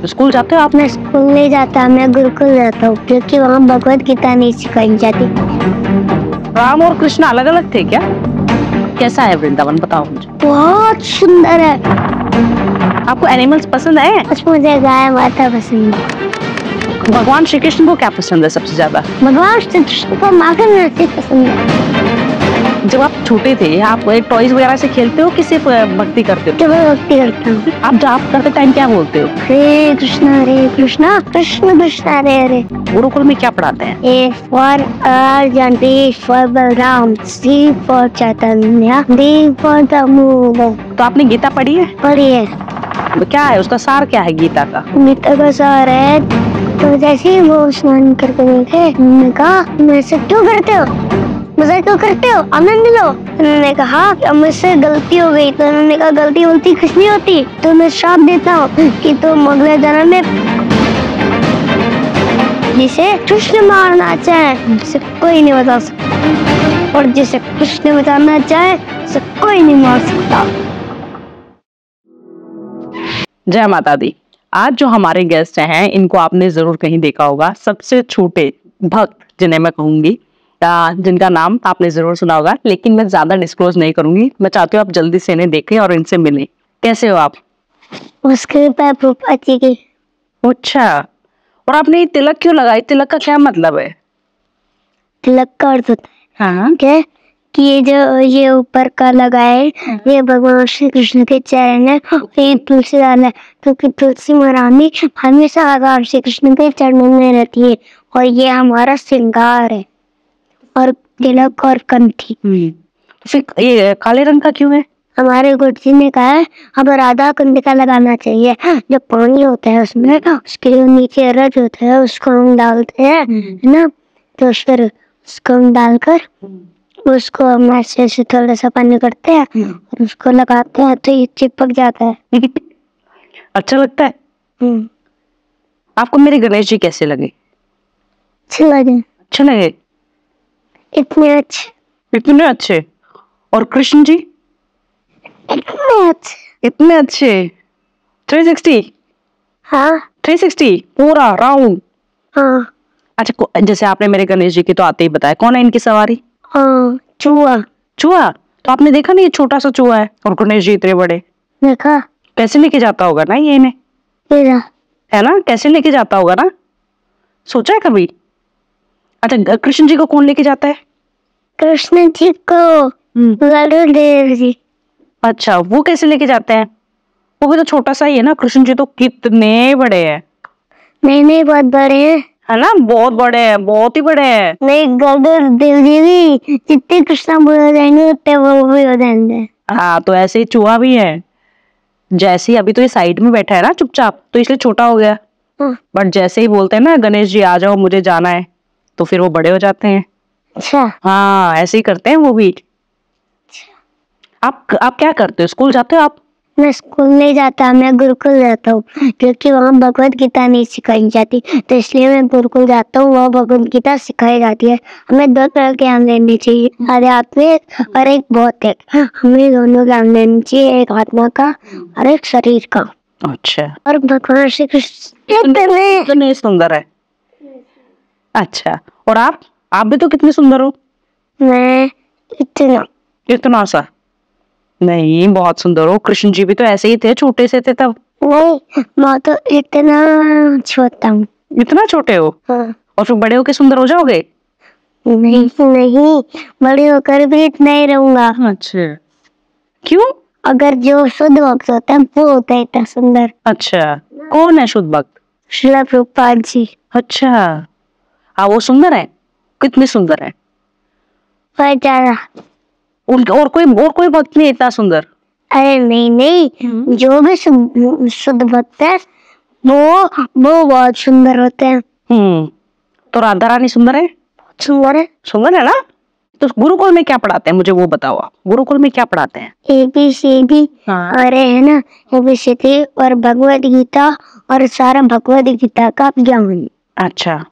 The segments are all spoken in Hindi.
स्कूल जाते हो आप? मैं स्कूल नहीं जाता, मैं गुरुकुल जाता हूँ क्योंकि वहाँ भगवत गीता नहीं सिखाई जाती। राम और कृष्ण अलग अलग थे क्या? कैसा है वृंदावन, बताओ मुझे। बहुत सुंदर है। आपको एनिमल्स पसंद है? बस मुझे गाय माता पसंद है। भगवान श्री कृष्ण को क्या पसंद है सबसे ज्यादा? भगवान श्री कृष्ण को माखन लस्सी पसंद है। जब आप छोटे थे आप टॉयज वगैरह से खेलते हो कि सिर्फ भक्ति करते हो? जब मैं भक्ति करता हूँ। आप जाप करते टाइम क्या बोलते हो? हरे कृष्णा कृष्ण कृष्ण हरे हरे। गुरुकुल में क्या पढ़ाते हैं? A for Arjun, B for Balram, C for Chaitanya, D for Damoda। तो आपने गीता पढ़ी है? पढ़ी है। क्या है उसका सार, क्या है गीता का? गीता का सार है, तो जैसे ही वो स्नान करके गए उन्होंने कहा मुझसे क्यों करते हो, मुझे क्यों करते हो, आनंद लो। उन्होंने कहा कि मुझसे गलती हो गई। तो उन्होंने कहा गलती गलती कुछ नहीं होती, तो मैं श्राप देता हूँ कि तुम अगले जन्म में जिसे कृष्ण मारना चाहे जिसे कोई नहीं बता सकता, और जिसे कृष्ण बचाना चाहे उसे कोई नहीं मार सकता। जय माता दी। आज जो हमारे गेस्ट हैं इनको आपने जरूर कहीं देखा होगा, सबसे छोटे भक्त जिन्हें मैं कहूंगी, जिनका नाम आपने जरूर सुना होगा, लेकिन मैं ज्यादा डिस्क्लोज नहीं करूंगी। मैं चाहती हूँ आप जल्दी से इन्हें देखें और इनसे मिलें। कैसे हो आप? उसके पैर प्रभुपाद की। अच्छा, और आपने ये तिलक क्यों लगाई? तिलक का क्या मतलब है? तिलक का अर्थ होता है हाँ, क्या कि ये जो ये ऊपर का लगा है ये भगवान श्री कृष्ण के चरण है, ये तुलसी दाल है क्योंकि तुलसी महारानी हमेशा भगवान श्री कृष्ण के चरणों में रहती है, और ये हमारा श्रृंगार है। और तिलक और कंठी। फिर ये काले रंग का क्यों है? हमारे गुरुजी ने कहा है अब राधा कुंड का लगाना चाहिए। जो पानी होता है उसमें उसके जो नीचे रज होता है उसको हम डालते हैं, है ना, तो फिर उसको हम डालकर उसको हम ऐसे ऐसे थोड़ा सा पानी करते हैं और उसको लगाते हैं तो ये चिपक जाता है। अच्छा लगता है। आपको मेरे गणेश जी कैसे लगे? अच्छे लगे। अच्छे लगे? इतने अच्छे। इतने अच्छे? और कृष्ण जी? इतने अच्छे। इतने अच्छे। 360? हाँ 360 पूरा राउंड? हाँ। अच्छा, जैसे आपने मेरे गणेश जी की तो आते ही बताया, कौन है इनकी सवारी? हाँ चूहा। चूहा? तो आपने देखा नहीं, ये छोटा सा चूहा है और गणेश जी इतने बड़े। देखा। कैसे लेके जाता होगा ना ये इन्हें, है ना? कैसे लेके जाता होगा ना, सोचा है कभी? अच्छा, कृष्ण जी को कौन लेके जाता है? कृष्ण जी को बलदेव जी। अच्छा, वो कैसे लेके जाते हैं? वो भी तो छोटा सा ही है ना, कृष्ण जी तो कितने बड़े हैं। नहीं बहुत बड़े हैं, है ना, बहुत बड़े हैं, बहुत ही बड़े हैं। नहीं गलदेव जी भी जितने कृष्ण बड़े हो जाएंगे उतने वो भी हो जाएंगे। हाँ, तो ऐसे ही चूहा भी है। जैसे ही अभी तो ये साइड में बैठा है ना चुपचाप, तो इसलिए छोटा हो गया। बट जैसे ही बोलते हैं ना गणेश जी आ जाओ मुझे जाना है, तो फिर वो बड़े हो जाते हैं। अच्छा। हाँ, ऐसे ही करते हैं वो भी। आप क्या करते हो? स्कूल जाते हो आप? मैं स्कूल नहीं जाता, मैं गुरुकुल जाता हूँ क्योंकि वहाँ भगवत गीता नहीं सिखाई जाती, तो इसलिए मैं गुरुकुल जाता हूँ। वहाँ भगवत गीता सिखाई जाती है। हमें दो तरह के ज्ञान लेने चाहिए, आध्यात्मिक और एक भौतिक। हमें दोनों ज्ञान लेने चाहिए, एक आत्मा का और एक शरीर का। अच्छा, और भगवान श्री कृष्ण कितने सुंदर है। अच्छा, और आप भी तो कितने सुंदर हो। मैं इतना सा नहीं, बहुत सुंदर हो। कृष्ण जी भी तो ऐसे ही थे, छोटे से थे तब। नहीं, मैं तो इतना छोटा हूँ। इतना छोटे हो? हाँ। और फिर बड़े होके सुंदर हो जाओगे? नहीं, बड़े होकर भी इतना ही रहूंगा। अच्छा, क्यों? अगर जो शुद्ध भक्त होता है वो होता है इतना सुंदर। अच्छा, कौन है शुद्ध भक्त? श्रील प्रभुपाद जी। अच्छा, हाँ वो सुंदर है। कितने सुंदर है? और कोई भक्त नहीं इतना सुंदर? अरे नहीं, जो भी शुद्ध भक्त है वो बहुत सुंदर होते हैं। तो राधा रानी सुंदर है? सुंदर है ना? तो गुरुकुल में क्या पढ़ाते हैं, मुझे वो बताओ आप। गुरुकुल में क्या पढ़ाते हैं? ABCD। हाँ। और है ना ABCD और भगवद गीता और सारा भगवद गीता का ज्ञान। अच्छा,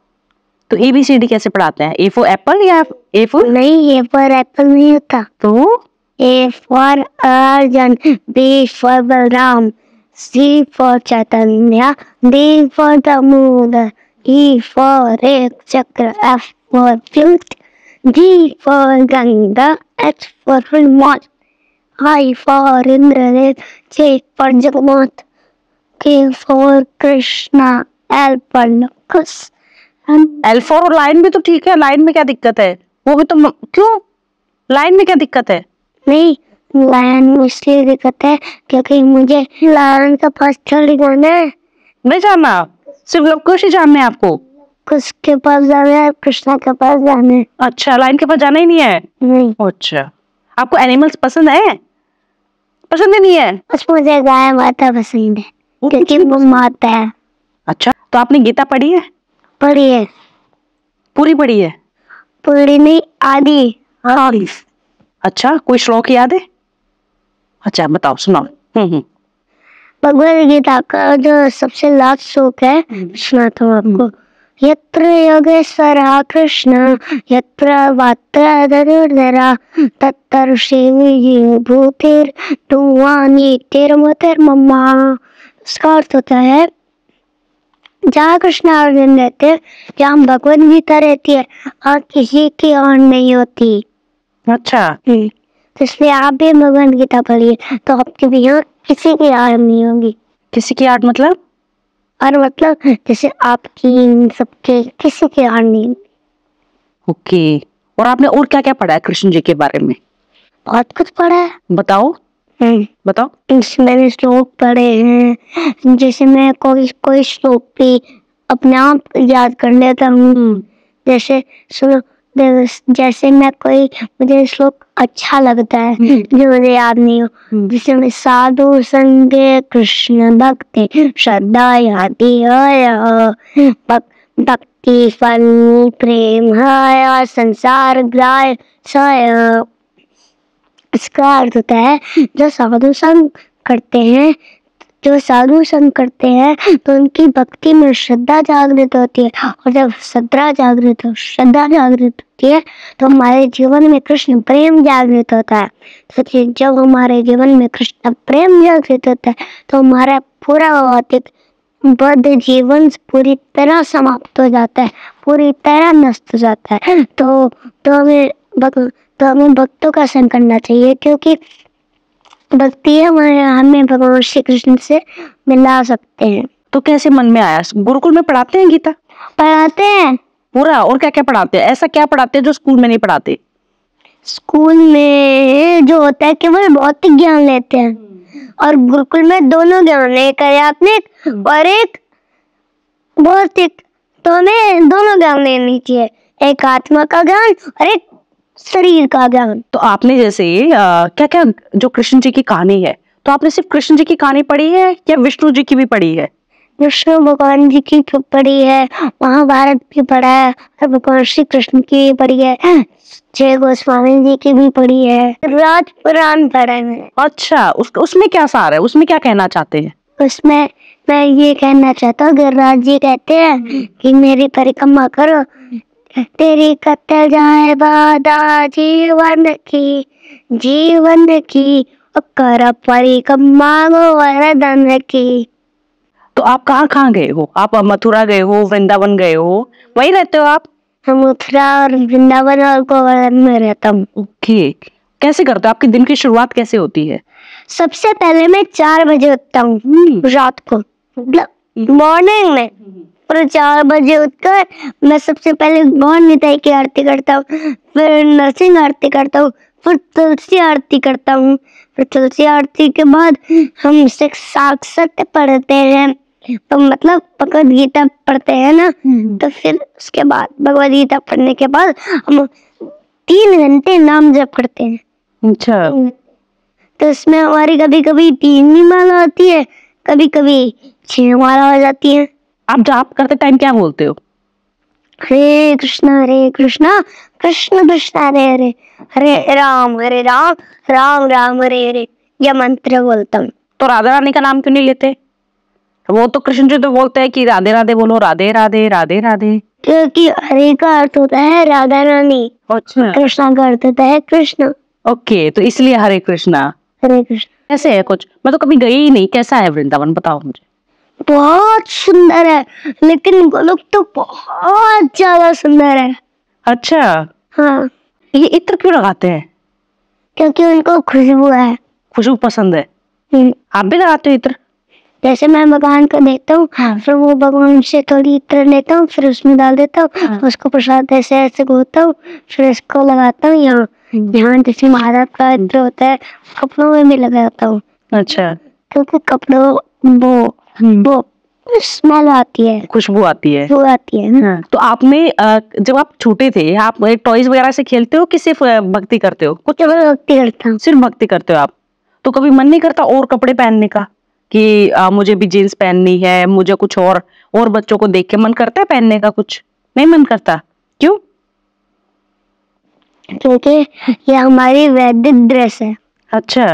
तो ABCD कैसे पढ़ाते हैं? A for एप्पल या A for? नहीं, A for एप्पल नहीं होता। तो A for Arjun, B for Balram, C for Chaitanya, D for Damodar, E for Chakra, F for flute, G for Ganga, H for Hulman, I for Indradev, J for Jagannath, K for Krishna, L for Locus. L4 और लाइन भी तो ठीक है, लाइन में क्या दिक्कत है? वो भी तो क्यों लाइन में क्या दिक्कत है? नहीं, लाइन में इसलिए दिक्कत है क्योंकि मुझे लाइन का फर्स्ट थोड़ी जाना है। नहीं जाना, सिर्फ लवकुश ही जानना है आपको? कुछ के पास जाना है, कृष्णा के पास जाना है। अच्छा, लाइन के पास जाना ही नहीं है? नहीं। अच्छा, आपको एनिमल्स पसंद है? पसंद ही नहीं है? बस मुझे गाय माता पसंद है क्योंकि वो माता है। अच्छा, तो आपने गीता पढ़ी है? पढ़ी है। पूरी पढ़ी है? पूरी नहीं, आधी। अच्छा, कोई श्लोक याद है? अच्छा बताओ, सुनाओ। भगवद गीता का जो सबसे लास्ट श्लोक है सुनाता हूँ आपको। यत्र योगेश्वरः कृष्ण यत्र वात्र धनुर्धरा तत्र शिवजी भूतिर् तुवानी तिरमतिर्ममा। इसका अर्थ होता है जहाँ कृष्ण अर्जुन रहते हैं, जहाँ भगवद गीता रहती है और किसी की और नहीं होती। अच्छा। तो इसलिए आप भी भगवद गीता पढ़िए तो आपके भी यहाँ किसी की आड़ नहीं होगी। किसी की आड़ मतलब? और मतलब जैसे आपकी सबके किसी की आड़ नहीं होगी। ओके। और आपने और क्या क्या पढ़ा है कृष्ण जी के बारे में? बहुत कुछ पढ़ा है। बताओ। बताओ। मैंने श्लोक पढ़े हैं, जैसे मैं कोई श्लोक भी अपने आप याद कर लेता हूँ। जैसे सुनो, जैसे मुझे श्लोक अच्छा लगता है जो मुझे याद नहीं हो, जैसे मैं साधु संगे कृष्ण भक्ति श्रद्धा याति भक्ति फल प्रेम है संसार ग्राह सय। इसका अर्थ होता है जो साधु संग करते हैं तो उनकी भक्ति में श्रद्धा जागृत होती है, और जब श्रद्धा जागृत होती है तो हमारे जीवन में कृष्ण प्रेम जागृत होता है। तो जब हमारे जीवन में कृष्ण प्रेम जागृत होता है तो हमारा पूरा भौतिक बद्ध जीवन पूरी तरह समाप्त हो जाता है, पूरी तरह नष्ट हो जाता है। तो हमें भक्तों का संग करना चाहिए, क्योंकि भक्ति हमें भगवान श्री कृष्ण से मिला सकते हैं। तो कैसे मन में आया? गुरुकुल में पढ़ाते हैं गीता? पढ़ाते हैं पूरा। और क्या क्या पढ़ाते हैं? ऐसा क्या पढ़ाते हैं जो स्कूल में नहीं पढ़ाते? स्कूल में जो होता है केवल भौतिक ज्ञान लेते हैं, और गुरुकुल में दोनों ज्ञान, एक आध्यात्मिक और एक भौतिक। तो हमें दोनों ज्ञान लेनी चाहिए, एक आत्मा का ज्ञान और एक शरीर का ज्ञान। तो आपने जैसे क्या क्या जो कृष्ण जी की कहानी है, तो आपने सिर्फ कृष्ण जी की कहानी पढ़ी है या विष्णु जी की भी पढ़ी है? विष्णु भगवान जी की पढ़ी है, महाभारत भी पढ़ा है, और भगवान श्री कृष्ण की पढ़ी है, जय गोस्वामी जी की भी पढ़ी है, राज पुराण पढ़ा है। अच्छा, उसमें क्या सार है? उसमें क्या कहना चाहते हैं? उसमें मैं ये कहना चाहता हूँ, गिरिराज जी कहते हैं कि मेरी परिक्रमा करो, तेरी कत्ल जाए बाधा जीवन की कर परिक्रमा गोवर्धन की। तो आप कहाँ गए हो? आप मथुरा गए हो, वृंदावन गए हो, वहीं रहते हो आप? मथुरा और वृंदावन और गोवर्धन में रहता हूँ। ओके। कैसे करते हो? आपके दिन की शुरुआत कैसे होती है? सबसे पहले मैं 4 बजे उठता हूँ रात को, मॉर्निंग में। और 4 बजे उठकर मैं सबसे पहले गौर निताई की आरती करता हूँ, फिर नरसिंह आरती करता हूँ, फिर तुलसी आरती करता हूँ, फिर तुलसी आरती के बाद हम साक्षात पढ़ते हैं, तो मतलब भगवद गीता पढ़ते हैं ना। तो फिर उसके बाद भगवद गीता पढ़ने के बाद हम 3 घंटे नाम जप करते हैं। अच्छा। तो इसमें हमारी कभी कभी 3 भी माला होती है, कभी कभी 6 माला हो जाती है। आप जाप करते टाइम क्या बोलते हो? हरे कृष्णा कृष्ण कृष्ण हरे हरे, हरे राम राम राम हरे हरे, यह मंत्र बोलता हूँ। तो राधा रानी का नाम क्यों नहीं लेते? वो तो कृष्ण जी तो बोलते हैं कि राधे राधे बोलो, राधे राधे राधे राधे। क्योंकि हरे का अर्थ होता है राधा रानी। अच्छा। कृष्णा का अर्थ होता है कृष्ण। ओके, तो इसलिए हरे कृष्णा। हरे कृष्ण। कैसे है कुछ? मैं तो कभी गई ही नहीं, कैसा है वृंदावन बताओ मुझे। बहुत सुंदर है, लेकिन गोलोक तो बहुत ज्यादा सुंदर है। अच्छा, हाँ, ये इत्र क्यों लगाते हैं? क्योंकि उनको खुशबू है। खुशबू पसंद है। हम्म, आप भी लगाते हो इत्र? जैसे मैं भगवान को देता हूँ, हाँ। फिर वो भगवान से थोड़ी इत्र लेता हूँ, फिर उसमें डाल देता हूँ, हाँ। उसको प्रसाद ऐसे ऐसे घोलता हूँ, फिर इसको लगाता हूँ यहाँ यहाँ जैसे महाराज का इत्र होता है, कपड़ों में भी लगाता हूँ। अच्छा, क्योंकि कपड़ों वो स्मेल आती है, खुशबू आती है। वो आती है ना। हाँ। तो आपने जब आप छोटे थे, आप टॉयज वगैरह से खेलते हो कि सिर्फ भक्ति करते हो? कुछ केवल भक्ति करता हूँ। सिर्फ भक्ति करते हो आप? तो कभी मन नहीं करता और कपड़े पहनने का कि मुझे भी जीन्स पहननी है, मुझे कुछ और बच्चों को देख के मन करता है पहनने का? कुछ नहीं मन करता? क्यों? क्योंकि ये हमारी वैदिक ड्रेस है। अच्छा,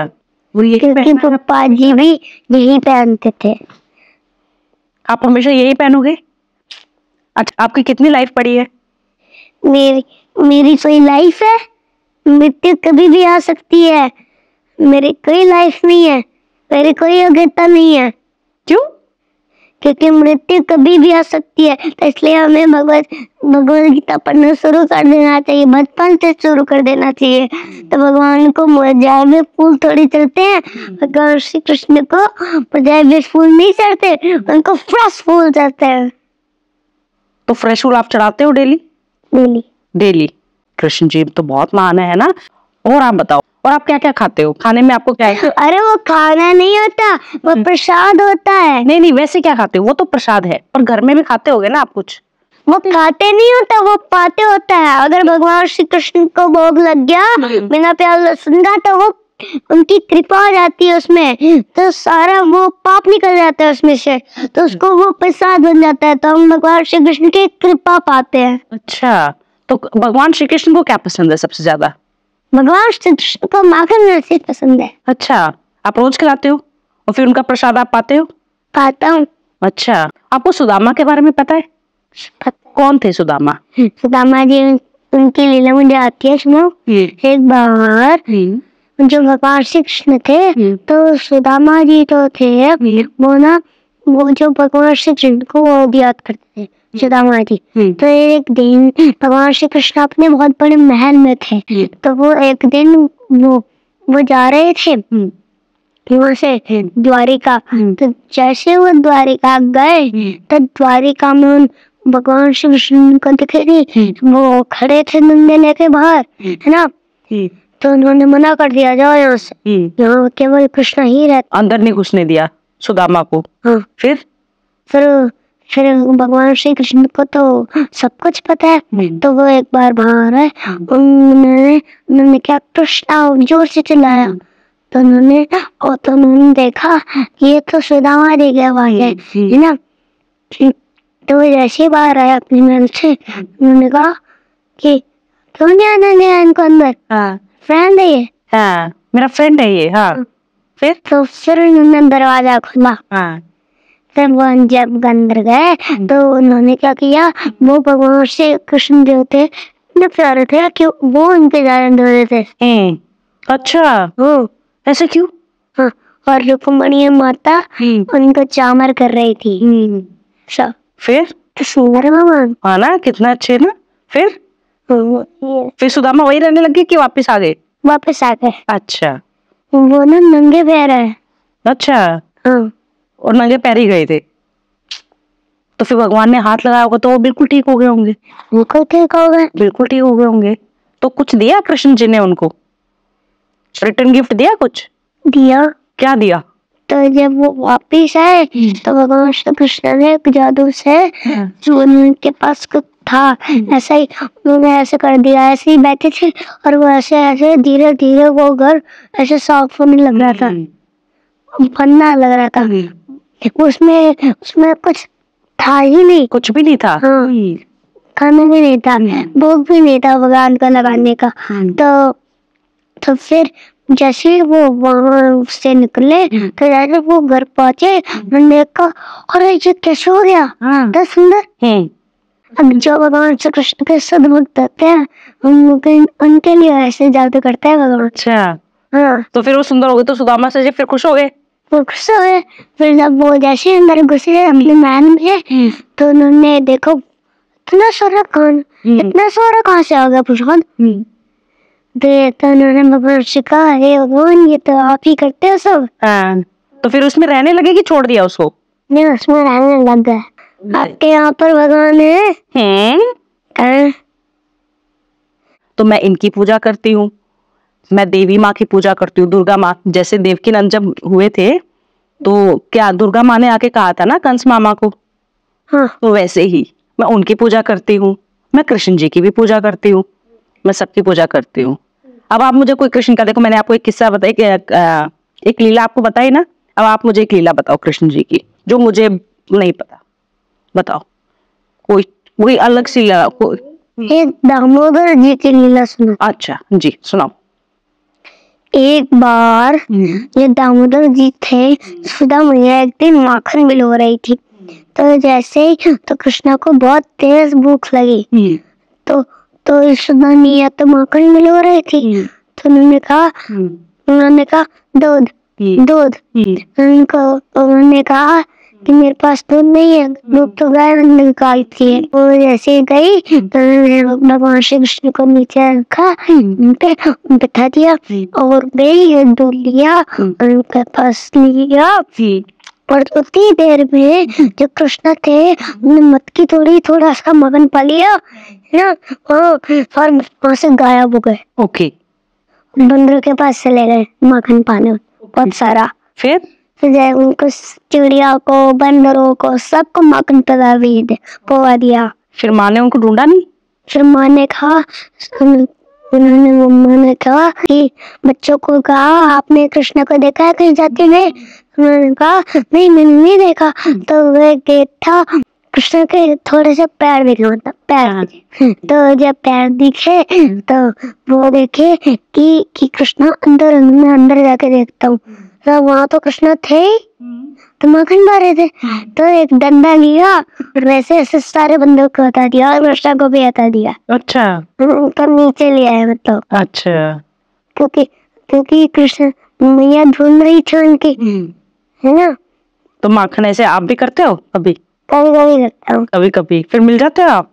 वो यही क्योंकि पहनना है? पप्पा जी भी यही पहनते थे। आप हमेशा यही पहनोगे? अच्छा, आपकी कितनी लाइफ पड़ी है? मेरी कोई लाइफ है? मृत्यु कभी भी आ सकती है। मेरी कोई लाइफ नहीं है, मेरी कोई योग्यता नहीं है। क्यों? क्योंकि मृत्यु कभी भी आ सकती है, तो इसलिए हमें भगवत गीता पढ़ना शुरू कर देना चाहिए, बचपन से शुरू कर देना चाहिए। तो भगवान को मुरझाए हुए फूल थोड़ी चढ़ते हैं, भगवान श्री कृष्ण को मुरझाए हुए फूल नहीं चढ़ते, उनको फ्रेश फूल चढ़ते हैं। तो फ्रेश फूल आप चढ़ाते हो daily? Daily. Daily. Krishna ji तो बहुत महान है ना। और आप बताओ, और आप क्या क्या खाते हो? खाने में आपको क्या है? अरे वो खाना नहीं होता, वो प्रसाद होता है। नहीं नहीं, वैसे क्या खाते हो? वो तो प्रसाद है, पर घर में भी खाते होगे ना आप कुछ? वो खाते नहीं होता, वो पाते होता है। अगर भगवान श्री कृष्ण को भोग लग गया बिना प्याज लहसुन का, तो वो उनकी कृपा आ जाती है उसमें, तो सारा वो पाप निकल जाता है उसमें से, तो उसको वो प्रसाद बन जाता है, तो हम भगवान श्री कृष्ण की कृपा पाते हैं। अच्छा, तो भगवान श्री कृष्ण को क्या पसंद है सबसे ज्यादा? भगवान श्री कृष्ण को माखन लस्सी पसंद है। अच्छा, आप रोज खिलाते हो और फिर उनका प्रसाद आप पाते हो? पाता हूँ। अच्छा, आपको सुदामा के बारे में पता है? कौन थे सुदामा? सुदामा जी, उनकी लीला मुझे आती है, सुनो। एक बार जो भगवान श्री कृष्ण थे, तो सुदामा जी तो थे, वो जो भगवान श्री कृष्ण को वो भी याद करते थे, सुदामा जी। तो एक दिन भगवान श्री कृष्ण अपने बहुत बड़े महल में थे, तो वो एक दिन वो जा रहे थे वहाँ से द्वारिका। तो जैसे वो द्वारिका गए, तो द्वारिका में भगवान श्री कृष्ण को दिखे, वो खड़े थे नंदे लेके बाहर, है ना। तो उन्होंने मना कर दिया, जाओ यहाँ से, यहाँ केवल कृष्ण ही रहते। अंदर नहीं घुसने दिया सुदामा को? हाँ। फिर भगवान श्री कृष्ण को तो सब कुछ पता है, तो वो एक बार बाहर आए, उन्होंने क्या कृष्ण जोर से चिल्लाया, तो उन्होंने देखा कि ये तो सुदामा जी की आवाज है ना। तो वो जैसे ही बाहर आया अपनी महल से, उन्होंने कहा कि क्यों नहीं आने दिया इनको अंदर? हाँ, फ्रेंड है ये। हाँ, मेरा फ्रेंड है ये। हाँ। फिर उन्होंने दरवाजा खोला। हाँ। फिर वो जब अंदर गए, तो उन्होंने क्या किया, वो भगवान श्री कृष्ण जो थे इतने प्यारे थे कि वो उनके जाने दे रहे थे। अच्छा, ऐसे क्यों? हाँ, और रुक्मणी माता उनको चामर कर रही थी। फिर तो सुंदर भगवान, हाँ ना, कितना अच्छे ना। फिर सुदामा वही रहने लगे कि वापस आ गए? वापस आ गए। अच्छा, वो ना नंगे पैर है। अच्छा। हाँ। और नंगे पैर ही गए थे, तो फिर भगवान ने हाथ लगाया होगा तो वो बिल्कुल ठीक हो गए होंगे? बिल्कुल ठीक हो गए। बिल्कुल ठीक हो गए होंगे। तो कुछ दिया कृष्ण जी ने उनको? रिटर्न गिफ्ट दिया? कुछ दिया। क्या दिया? तो जब वो वापिस आए, तो भगवान श्री कृष्ण ने एक जादू से जो उनके पास कुछ था, ऐसा ही उन्होंने ऐसे कर दिया, ऐसे ही बैठे थे, और वो ऐसे ऐसे धीरे धीरे वो घर ऐसे साफ होने लग रहा था, बनना लग रहा था। उसमें कुछ था ही नहीं, कुछ भी नहीं था। हाँ, खाना भी नहीं था, भोग भी नहीं था भगवान का लगाने का। तो फिर जैसे वो वहां से निकले, तो जैसे वो घर पहुंचे, उन्होंने देखा, अरे ये कैसे हो गया, इतना सुंदर। अब जो भगवान श्री कृष्ण के सद्भक्त होते हैं, उनके लिए ऐसे जादू करते हैं भगवान। अच्छा, हाँ, तो फिर वो सुंदर हो गए तो सुदामा से फिर खुश हो गए। वो खुश हो गए। फिर जब वो जैसे अंदर घुसे अपने महल में, तो उन्होंने देखो इतना सारा खान, इतना सारा कहाँ से आ गया प्रसाद। तो उन्होंने भगवान से कहा, हे भगवान, ये तो आप ही करते हो सब। हाँ, तो फिर उसमें रहने लगे कि छोड़ दिया उसको? नहीं, उसमें रहने लग गए। आपके यहाँ पर भगवान है? हैं? तो मैं इनकी पूजा करती हूँ, मैं देवी माँ की पूजा करती हूँ, दुर्गा माँ। जैसे देवकी नंद जब हुए थे तो क्या दुर्गा माँ ने आके कहा था ना कंस मामा को, हाँ, तो वैसे ही मैं उनकी पूजा करती हूँ, मैं कृष्ण जी की भी पूजा करती हूँ, मैं सबकी पूजा करती हूँ। अब आप मुझे कोई कृष्ण का, देखो मैंने आपको एक किस्सा बताया, एक लीला आपको बताई ना, अब आप मुझे एक लीला बताओ कृष्ण जी की जो मुझे नहीं पता, बताओ कोई अलग सी लीला एक दामोदर जी की लीला सुनो। अच्छा जी, सुनाओ। एक बार ये दामोदर जी थे, सुधा मैया एक दिन माखन मिलो रही थी। तो जैसे ही तो कृष्णा को बहुत तेज भूख लगी, तो सुधा मैया तो माखन मिलो रही थी। तो उन्होंने कहा दूध दूध। उन्होंने कहा कि मेरे पास दूध नहीं है, दूध तो गाय निकालती है। वो जैसे गई तो भगवान श्री कृष्ण को नीचे रखा, उनपे बिठा दिया और गई, दूध लिया और उनके पास लिया। और उतनी देर में जो कृष्ण थे उन्होंने मटकी थोड़ा सा मगन पा लिया ना, और वहां से गायब हो गए। ओके, बंदरों के पास चले गए माखन पाने बहुत सारा। फिर उनको, चिड़िया को, बंदरों को, सबको माखन पवा दिया। फिर माँ ने उनको ढूंढा नहीं? फिर माँ ने कहा, उन्होंने मम्मा ने कहा कि बच्चों को कहा, आपने कृष्ण को देखा है कहीं जाते हुए? उन्होंने कहा नहीं, मैंने नहीं देखा। तो वह गेट था, कृष्ण के थोड़े से पैर दिखे, मतलब पैर। तो जब पैर दिखे तो वो देखे कि कृष्ण अंदर जाके देखता हूँ, तो वहाँ तो कृष्ण थे तो माखन पा रहे थे। तो एक डंडा लिया और वैसे ऐसे सारे बंदों को हटा दिया और कृष्ण को भी हटा दिया। अच्छा, तो नीचे ले आए, मतलब। अच्छा, क्योंकि कृष्ण मैया ढूंढ रही थी उनकी, है ना। तो माखन ऐसे आप भी करते हो? कभी कभी करता हूँ। कभी फिर मिल जाते हो आप?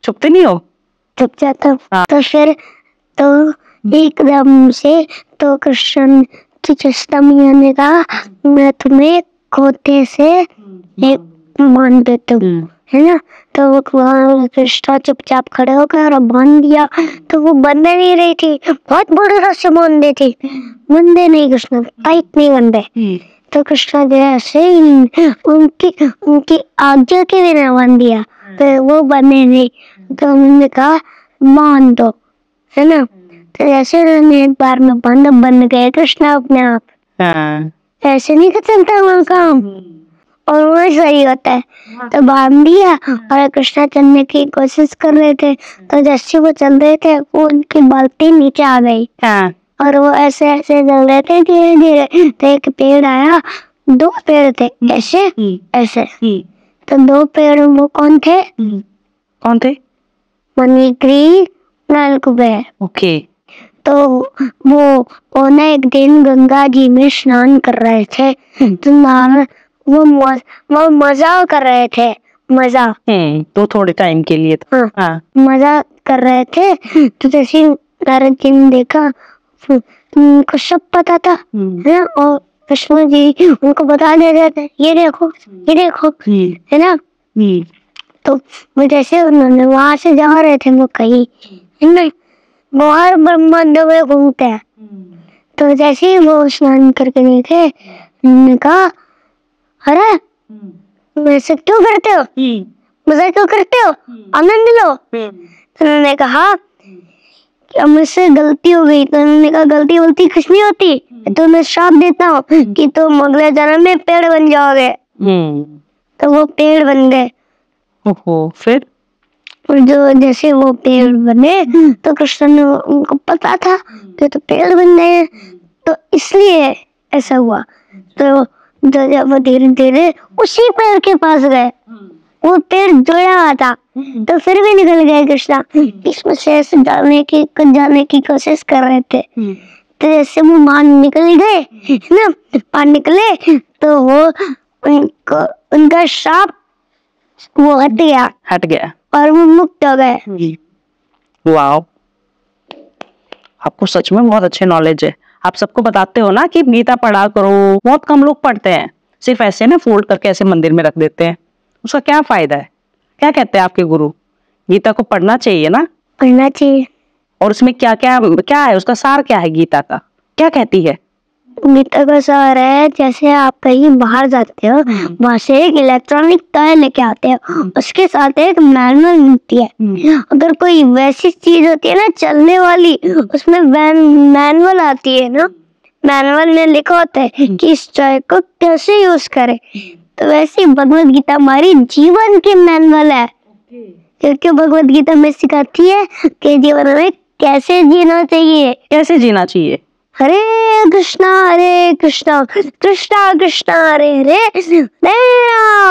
छुपते नहीं हो? छुप जाता हूँ। तो फिर तो एकदम से तो कृष्ण की चेष्टा मैया ने कहा, मैं तुम्हें खोते से एक बांध देता हूँ, है ना। तो वो कृष्ण चुपचाप खड़े होकर और बांध दिया। तो वो बंधे नहीं रही थी, बहुत बुरी तरह से बांधे थी, बंधे नहीं, कृष्ण टाइट नहीं बंधे। तो कृष्ण जैसे उनकी आज्ञा के बिना बांध दिया तो वो बंधे नहीं। तो उन्होंने कहा बांध दो, है ना। तो जैसे उन्होंने एक बार में बंद गए कृष्ण अपने आप। ऐसे नहीं कर चलता वो काम, और वो सही होता है। तो बांध दिया और कृष्ण चलने की कोशिश कर रहे थे। तो जैसे वो चल रहे थे वो उनकी बाल्टी नीचे आ गई और वो ऐसे ऐसे चल रहे थे धीरे धीरे। तो एक पेड़ आया, 2 पेड़ थे, ऐसे ऐसे। तो 2 पेड़ वो कौन थे? मणिग्रीव, नलकुबेर। ओके। तो वो ना एक दिन गंगा जी में स्नान कर रहे थे। तो वो मजा कर रहे थे, मजा। तो थोड़े टाइम के लिए तो। हाँ, मजा कर रहे थे। तो जैसे नारद जी ने देखा, उनको सब पता था, है ना। और कृष्ण जी उनको बता दे रहे थे, ये देखो, है ना। तो वो जैसे उन्होंने वहां से जा रहे थे, वो कहीं नहीं, वो हर ब्रह्मांड में घूमते हैं। तो जैसे ही वो स्नान करके देखे, उन्होंने कहा, अरे वैसे क्यों करते हो, मजा क्यों करते हो, आनंद लो। तो उन्होंने कहा कि अब मुझसे गलती हो गई। तो उन्होंने कहा गलती कुछ नहीं होती, तो मैं श्राप देता हूँ कि तुम अगले जन्म में पेड़ बन जाओगे। तो वो पेड़ बन गए। फिर जो जैसे वो पेड़ बने तो कृष्ण ने उनको पता था कि तो पेड़ बन गए, तो इसलिए ऐसा हुआ। तो जब वो धीरे धीरे उसी पेड़ के पास गए, वो पेड़ जुड़ा हुआ था, तो फिर भी निकल गए कृष्ण। इसमें से ऐसे जाने की कोशिश कर रहे थे। तो जैसे वो बाहर निकल गए है ना, बाहर निकले तो वो उनका श्राप वो हट गया और वो मुक्त हो गए। वाह, आपको सच में बहुत अच्छे नॉलेज है। आप सबको बताते हो ना कि गीता पढ़ा करो, बहुत कम लोग पढ़ते हैं, सिर्फ ऐसे ना फोल्ड करके ऐसे मंदिर में रख देते हैं। उसका क्या फायदा है? क्या कहते हैं आपके गुरु? गीता को पढ़ना चाहिए ना? पढ़ना चाहिए। और उसमें क्या क्या क्या है, उसका सार क्या है गीता का? क्या कहती है गीता का सार है, जैसे आप कहीं बाहर जाते हो, वहां से एक इलेक्ट्रॉनिक टॉय लेके आते हो, उसके साथ एक मैनुअल मिलती है। अगर कोई वैसी चीज होती है ना चलने वाली, उसमें मैनुअल आती है ना, मैनुअल में लिखा होता है कि इस टॉय को कैसे यूज करें। तो वैसे भगवत गीता हमारी जीवन की मैनुअल है, क्योंकि भगवत गीता में सिखाती है कि जीवन में कैसे जीना चाहिए। कैसे जीना चाहिए? हरे कृष्णा कृष्णा कृष्णा हरे हरे,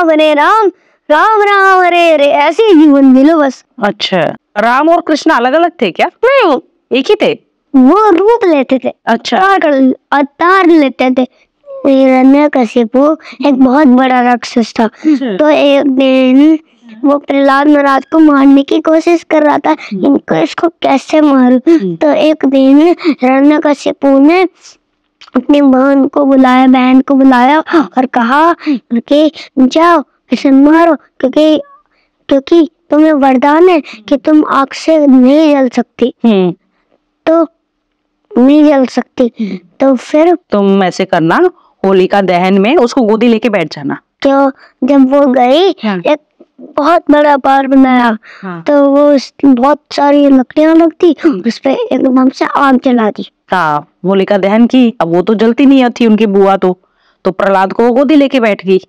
हरे राम राम राम हरे हरे, ऐसे ही जीवन जी लो बस। अच्छा, राम और कृष्ण अलग अलग थे क्या? नहीं, एक ही थे। वो रूप लेते थे। अच्छा, अवतार लेते थे। हिरण्यकशिपु एक बहुत बड़ा राक्षस था, तो एक दिन वो प्रहलाद महाराज को मारने की कोशिश कर रहा था, इनको इसको कैसे मारूं। तो एक दिन हिरण्यकशिपु ने अपनी बहन को बुलाया और कहा कि जाओ इसे मारो, क्योंकि तुम्हें वरदान है कि तुम आग से नहीं जल सकती। तो नहीं जल सकती, तो फिर तुम ऐसे करना, होलिका दहन में उसको गोदी लेके बैठ जाना। तो जब वो गई, एक बहुत बड़ा बार बनाया, तो वो बहुत सारी लकड़ियां लगती, उस पे एकदम से आग जला दी। हाँ, होलिका दहन की। अब वो तो जलती नहीं थी उनकी बुआ, तो प्रहलाद को गोदी लेके बैठ गई।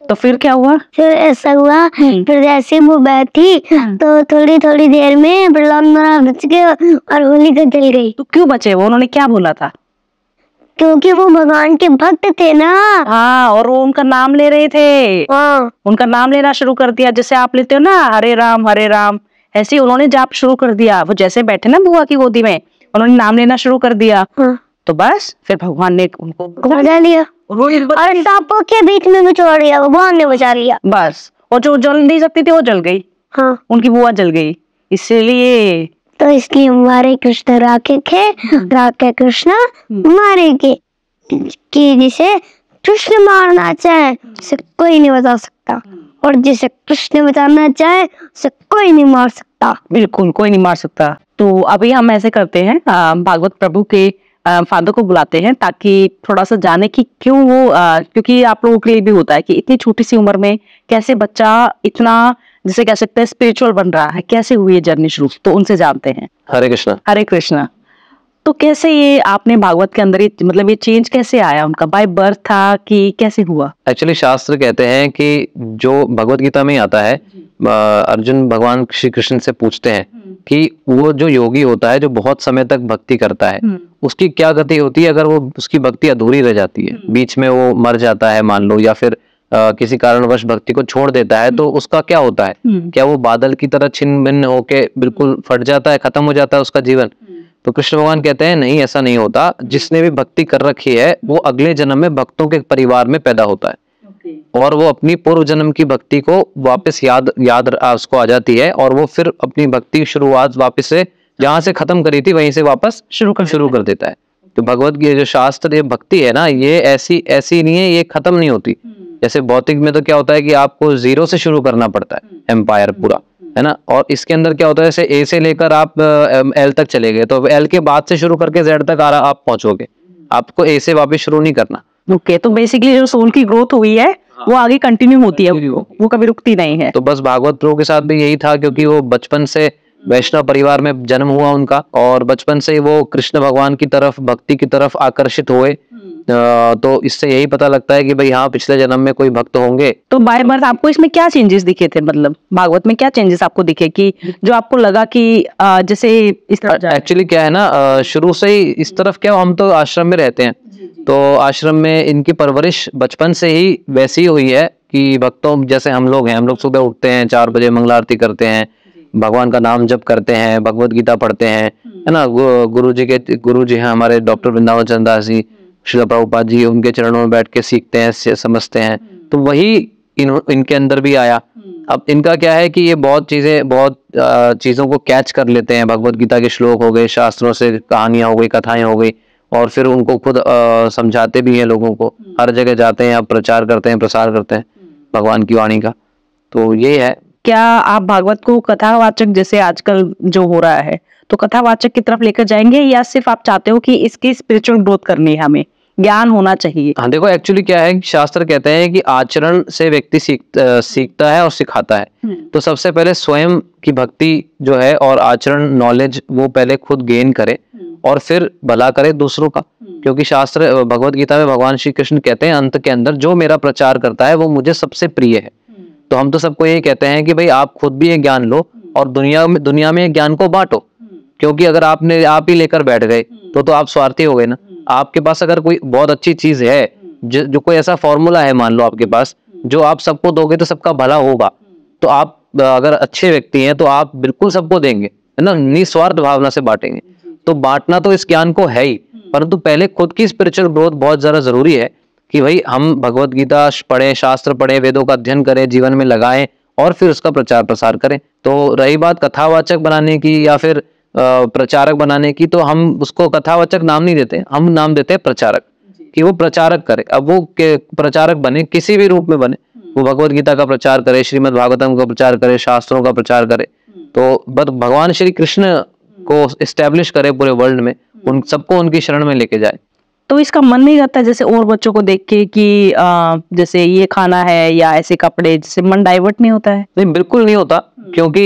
तो फिर क्या हुआ? फिर ऐसा हुआ, फिर जैसे वो बैठी तो थोड़ी थोड़ी देर में प्रहलाद महाराज बच गए और होलिका जल गई। तो क्यों बचे वो? उन्होंने क्या बोला था? क्योंकि वो भगवान के भक्त थे ना। हाँ, और वो उनका नाम ले रहे थे। हाँ, उनका नाम लेना शुरू कर दिया, जैसे आप लेते हो ना हरे राम, ऐसे ही उन्होंने जाप शुरू कर दिया। वो जैसे बैठे ना बुआ की गोदी में, उन्होंने नाम लेना शुरू कर दिया। तो बस फिर भगवान ने उनको बचा लिया और सांपों के बीच में छोड़ दिया, भगवान ने बचा लिया बस। और जो जल नहीं सकती थी वो जल गई। हाँ, उनकी बुआ जल गई, इसलिए तो इसलिए हमारे कृष्ण राखे कृष्ण मारे कि जिसे कृष्ण मारना चाहे उसे कोई नहीं बचा सकता, और जिसे कृष्ण बचाना चाहे उसे कोई नहीं मार सकता। बिल्कुल कोई नहीं मार सकता। तो अभी हम ऐसे करते हैं, भागवत प्रभु के फादर को बुलाते हैं ताकि थोड़ा सा जाने कि क्यों वो क्योंकि आप लोगों के लिए भी होता है कि इतनी छोटी सी उम्र में कैसे बच्चा इतना, जिसे कह सकते हैं स्पिरिचुअल बन रहा है, कैसे हुई है जर्नी शुरू। तो उनसे जानते हैं। हरे कृष्णा। हरे कृष्णा। तो कैसे ये आपने भागवत के अंदर मतलब ये चेंज कैसे आया उनका? बाय बर्थ था कि कैसे हुआ? एक्चुअली शास्त्र कहते हैं कि जो भगवत गीता में आता है, अर्जुन भगवान श्री कृष्ण से पूछते हैं कि वो जो योगी होता है जो बहुत समय तक भक्ति करता है, उसकी क्या गति होती है अगर वो उसकी भक्ति अधूरी रह जाती है, बीच में वो मर जाता है मान लो, या फिर किसी कारणवश भक्ति को छोड़ देता है, तो उसका क्या होता है? क्या वो बादल की तरह छिन्न भिन्न होके बिल्कुल फट जाता है, खत्म हो जाता है उसका जीवन? तो कृष्ण भगवान कहते हैं नहीं, ऐसा नहीं होता। जिसने भी भक्ति कर रखी है वो अगले जन्म में भक्तों के परिवार में पैदा होता है, और वो अपनी पूर्व जन्म की भक्ति को वापस याद उसको आ जाती है, और वो फिर अपनी भक्ति की शुरुआत वापस से जहाँ से खत्म करी थी वहीं से वापस शुरू कर देता है। तो भगवत गीता जो शास्त्र, ये भक्ति है ना, ये ऐसी नहीं है, ये खत्म नहीं होती। जैसे भौतिक में तो क्या होता है कि आपको जीरो से शुरू करना पड़ता है एम्पायर पूरा, है ना, और इसके अंदर क्या होता है, जैसे ए से लेकर आप एल तक चले गए, तो एल के बाद से शुरू करके जेड तक आप पहुंचोगे, आपको ए से वापस शुरू नहीं करना। ओके, तो बेसिकली जो सोल की ग्रोथ हुई है वो आगे कंटिन्यू होती है, वो कभी रुकती नहीं है। तो बस भागवत प्रभु के साथ भी यही था, क्योंकि वो बचपन से वैष्णव परिवार में जन्म हुआ उनका, और बचपन से वो कृष्ण भगवान की तरफ, भक्ति की तरफ आकर्षित हुए। तो इससे यही पता लगता है कि भाई हाँ, पिछले जन्म में कोई भक्त होंगे। तो बाय बर्थ आपको इसमें क्या चेंजेस दिखे थे? मतलब भागवत में क्या चेंजेस आपको दिखे कि जो आपको लगा कि जैसे इस तरह? एक्चुअली क्या है ना, शुरू से ही इस तरफ क्या, हम तो आश्रम में रहते हैं, तो आश्रम में इनकी परवरिश बचपन से ही वैसी हुई है कि भक्तों जैसे हम लोग हैं, हम लोग सुबह उठते हैं 4 बजे, मंगला आरती करते हैं, भगवान का नाम जप करते हैं, भगवत गीता पढ़ते हैं, है ना, गुरु जी हैं हमारे डॉक्टर वृंदावन चंद्र दास जी, श्रील प्रभुपाद जी, उनके चरणों में बैठ के सीखते हैं, समझते हैं, तो वही इनके अंदर भी आया। अब इनका क्या है कि ये बहुत चीजों को कैच कर लेते हैं, भगवत गीता के श्लोक हो गए, शास्त्रों से कहानियां हो गई, कथाएं हो गई, और फिर उनको खुद समझाते भी हैं लोगों को, हर जगह जाते हैं, अब प्रचार करते हैं, प्रसार करते हैं भगवान की वाणी का। तो ये है। क्या आप भागवत को कथावाचक जैसे आजकल जो हो रहा है, तो कथावाचक की तरफ लेकर जाएंगे, या सिर्फ आप चाहते हो कि इसकी स्पिरिचुअल ग्रोथ करनी है, हमें ज्ञान होना चाहिए? हाँ देखो, एक्चुअली क्या है, शास्त्र कहते हैं कि आचरण से व्यक्ति सीखता है और सिखाता है। तो सबसे पहले स्वयं की भक्ति जो है और आचरण नॉलेज वो पहले खुद गेन करे और फिर भला करे दूसरों का। क्योंकि शास्त्र भगवत गीता में भगवान श्री कृष्ण कहते हैं अंत के अंदर, जो मेरा प्रचार करता है वो मुझे सबसे प्रिय है। तो हम तो सबको यही कहते हैं कि भाई आप खुद भी ये ज्ञान लो और दुनिया में ज्ञान को बांटो। क्योंकि अगर आप ही लेकर बैठ गए तो आप स्वार्थी हो गए ना। आपके पास अगर कोई बहुत अच्छी चीज है, जो कोई ऐसा फॉर्मूला है मान लो आपके पास, जो आप सबको दोगे तो सबका भला होगा, तो आप अगर अच्छे व्यक्ति हैं तो आप बिल्कुल सबको देंगे, है ना, निस्वार्थ भावना से बांटेंगे। तो बांटना तो इस ज्ञान को है ही, परंतु पहले खुद की स्पिरिचुअल ग्रोथ बहुत ज्यादा जरूरी है कि भाई हम भगवत गीता पढ़ें, शास्त्र पढ़ें, वेदों का अध्ययन करें, जीवन में लगाएं और फिर उसका प्रचार प्रसार करें। तो रही बात कथावाचक बनाने की या फिर प्रचारक बनाने की, तो हम उसको कथावाचक नाम नहीं देते, हम नाम देते हैं प्रचारक, कि वो प्रचारक करे। अब वो प्रचारक बने, किसी भी रूप में बने, वो भगवत गीता का प्रचार करे, श्रीमद् भागवतम का प्रचार करे, शास्त्रों का प्रचार करे, तो बस भगवान श्री कृष्ण को इस्टेब्लिश करे पूरे वर्ल्ड में, उन सबको उनकी शरण में लेके जाए। तो इसका मन नहीं करता जैसे और बच्चों को देख के कि जैसे ये खाना है या ऐसे कपड़े, जिससे मन डाइवर्ट नहीं होता है? नहीं, बिल्कुल नहीं होता, क्योंकि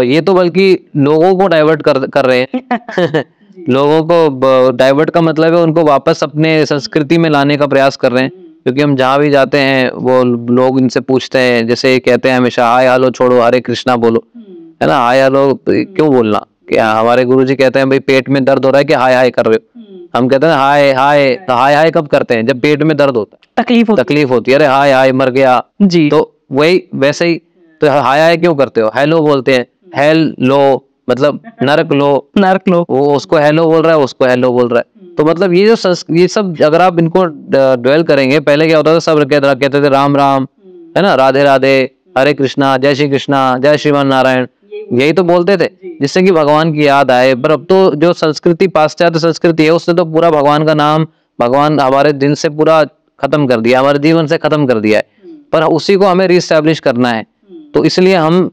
ये तो बल्कि लोगों को डाइवर्ट कर रहे हैं। लोगों को डाइवर्ट का मतलब है उनको वापस अपने संस्कृति में लाने का प्रयास कर रहे हैं। क्योंकि हम जहाँ भी जाते हैं वो लोग इनसे पूछते हैं, जैसे कहते हैं हमेशा हाय हेलो छोड़ो, हरे कृष्णा बोलो, है ना। हाय हेलो क्यों बोलना? क्या हमारे गुरुजी कहते हैं भाई पेट में दर्द हो रहा है कि हाय हाय कर रहे हो? हम कहते हैं हाय हाय, तो हाय हाय कब करते हैं? जब पेट में दर्द होता है, तकलीफ होती है, अरे हाय हाय मर गया जी। तो वही वैसे ही, तो हाय हाय क्यों करते हो? हेलो बोलते हैं, हेल लो मतलब नरक लो, वो उसको हेलो बोल रहा है, उसको हेलो बोल रहा है। तो मतलब ये सब अगर आप इनको ड्वेल करेंगे, पहले क्या होता था, सब कहते थे राम राम, है ना, राधे राधे, हरे कृष्णा, जय श्री कृष्णा, जय श्रीमान नारायण, यही तो बोलते थे, जिससे कि भगवान की याद आए। पर अब तो जो संस्कृति, पाश्चात्य संस्कृति है, उसने तो पूरा भगवान का नाम, भगवान हमारे दिन से पूरा खत्म कर दिया, हमारे जीवन से खत्म कर दिया है। पर उसी को हमें रिस्टैब्लिश करना है, तो इसलिए हम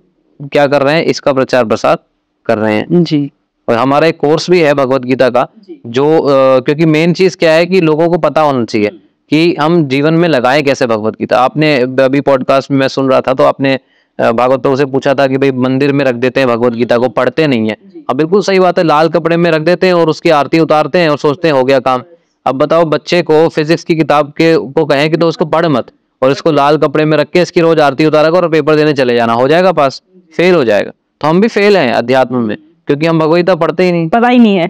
क्या कर रहे हैं, इसका प्रचार प्रसार कर रहे हैं जी। और हमारा एक कोर्स भी है भगवत गीता का, जो क्योंकि मेन चीज क्या है कि लोगों को पता होना चाहिए कि हम जीवन में लगाएं कैसे भगवत गीता। आपने अभी पॉडकास्ट में मैं सुन रहा था, तो आपने भागवतों से पूछा था कि भाई मंदिर में रख देते हैं भगवत गीता को, पढ़ते नहीं है। अब बिल्कुल सही बात है, लाल कपड़े में रख देते हैं और उसकी आरती उतारते हैं और सोचते हैं हो गया काम। अब बताओ बच्चे को फिजिक्स की किताब को कहें कि तो उसको पढ़ मत, और इसको लाल कपड़े में रख के इसकी रोज आरती उतारा कर और पेपर देने चले जाना, हो जाएगा पास? फेल हो जाएगा। तो हम भी फेल हैं अध्यात्म में, क्योंकि हम भगवत गीता पढ़ते ही नहीं, पता ही नहीं है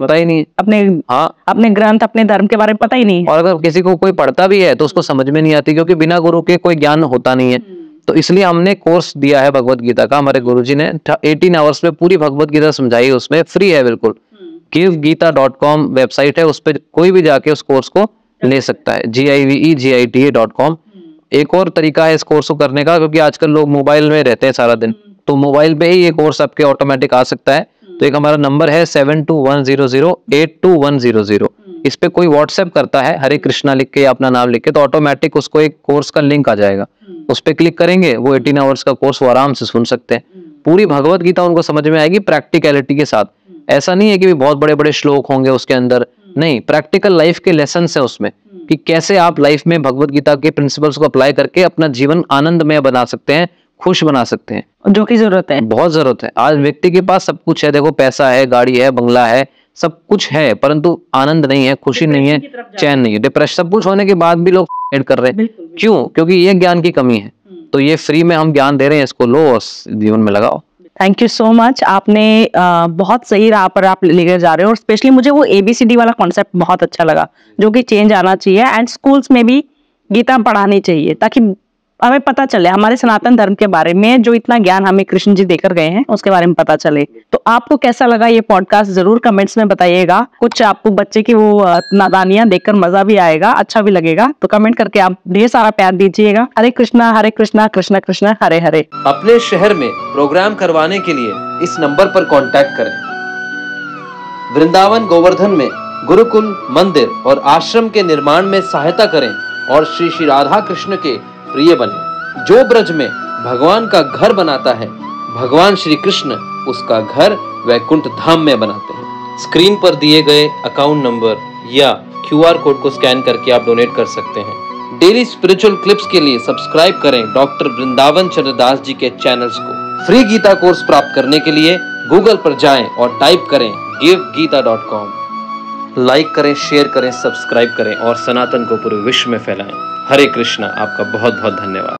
अपने ग्रंथ, अपने धर्म के बारे में पता ही नहीं है। और अगर किसी को कोई पढ़ता भी है तो उसको समझ में नहीं आती, क्योंकि बिना गुरु के कोई ज्ञान होता नहीं है। तो इसलिए हमने कोर्स दिया है भगवत गीता का, हमारे गुरुजी ने 18 आवर्स में पूरी भगवत गीता समझाई, उसमें फ्री है बिल्कुल। givegita.com वेबसाइट है, उस पर कोई भी जाके उस कोर्स को ले सकता है, givegita.com। एक और तरीका है इस कोर्स को करने का, क्योंकि आजकल लोग मोबाइल में रहते हैं सारा दिन, तो मोबाइल पे ही ये कोर्स आपके ऑटोमेटिक आ सकता है। तो एक हमारा नंबर है 7210082100, इस पे कोई व्हाट्सएप करता है हरे कृष्णा लिख के या अपना नाम लिख के, तो ऑटोमेटिक उसको एक कोर्स का लिंक आ जाएगा, उस पे क्लिक करेंगे, वो 18 आवर्स का कोर्स वो आराम से सुन सकते हैं। पूरी भगवत गीता उनको समझ में आएगी प्रैक्टिकलिटी के साथ। ऐसा नहीं है कि बहुत बड़े बड़े श्लोक होंगे उसके अंदर, नहीं, प्रैक्टिकल लाइफ के लेसन है उसमें, कि कैसे आप लाइफ में भगवत गीता के प्रिंसिपल्स को अप्लाई करके अपना जीवन आनंदमय बना सकते हैं, खुश बना सकते हैं, जो की जरूरत है, बहुत जरूरत है। आज व्यक्ति के पास सब कुछ है, देखो पैसा है, गाड़ी है, बंगला है, सब कुछ है, परंतु आनंद नहीं है, खुशी नहीं है, चैन नहीं है, डिप्रेशन, सब कुछ होने के बाद भी लोग एड कर रहे हैं। क्यों? क्योंकि ये ज्ञान की कमी है। तो ये फ्री में हम ज्ञान दे रहे हैं, इसको लो और जीवन में लगाओ। थैंक यू सो मच, आपने बहुत सही राह पर आप लेकर जा रहे हो, और स्पेशली मुझे वो ABCD वाला कॉन्सेप्ट बहुत अच्छा लगा, जो कि चेंज आना चाहिए, एंड स्कूल्स में भी गीता पढ़ानी चाहिए, ताकि हमें पता चले हमारे सनातन धर्म के बारे में, जो इतना ज्ञान हमें कृष्ण जी देकर गए हैं उसके बारे में पता चले। तो आपको कैसा लगा ये पॉडकास्ट जरूर कमेंट्स में बताइएगा। कुछ आपको बच्चे की वो नादानियां देखकर मजा भी आएगा, अच्छा भी लगेगा, तो कमेंट करके आप ढेर सारा प्यार दीजिएगा। हरे कृष्णा कृष्णा कृष्णा हरे हरे। अपने शहर में प्रोग्राम करवाने के लिए इस नंबर पर कांटेक्ट करें। वृंदावन गोवर्धन में गुरुकुल, मंदिर और आश्रम के निर्माण में सहायता करें और श्री श्री राधा कृष्ण के प्रिय बने। जो ब्रज में भगवान का घर बनाता है, भगवान श्री कृष्ण उसका घर वैकुंठ धाम में बनाते हैं। स्क्रीन पर दिए गए अकाउंट नंबर या QR कोड को स्कैन करके आप डोनेट कर सकते हैं। डेली स्पिरिचुअल क्लिप्स के लिए सब्सक्राइब करें डॉक्टर वृंदावन चंद्रदास जी के चैनल्स को। फ्री गीता कोर्स प्राप्त करने के लिए गूगल पर जाएं और टाइप करें givegita.com। लाइक करें, शेयर करें, सब्सक्राइब करें और सनातन को पूरे विश्व में फैलाएं। हरे कृष्णा। आपका बहुत बहुत धन्यवाद।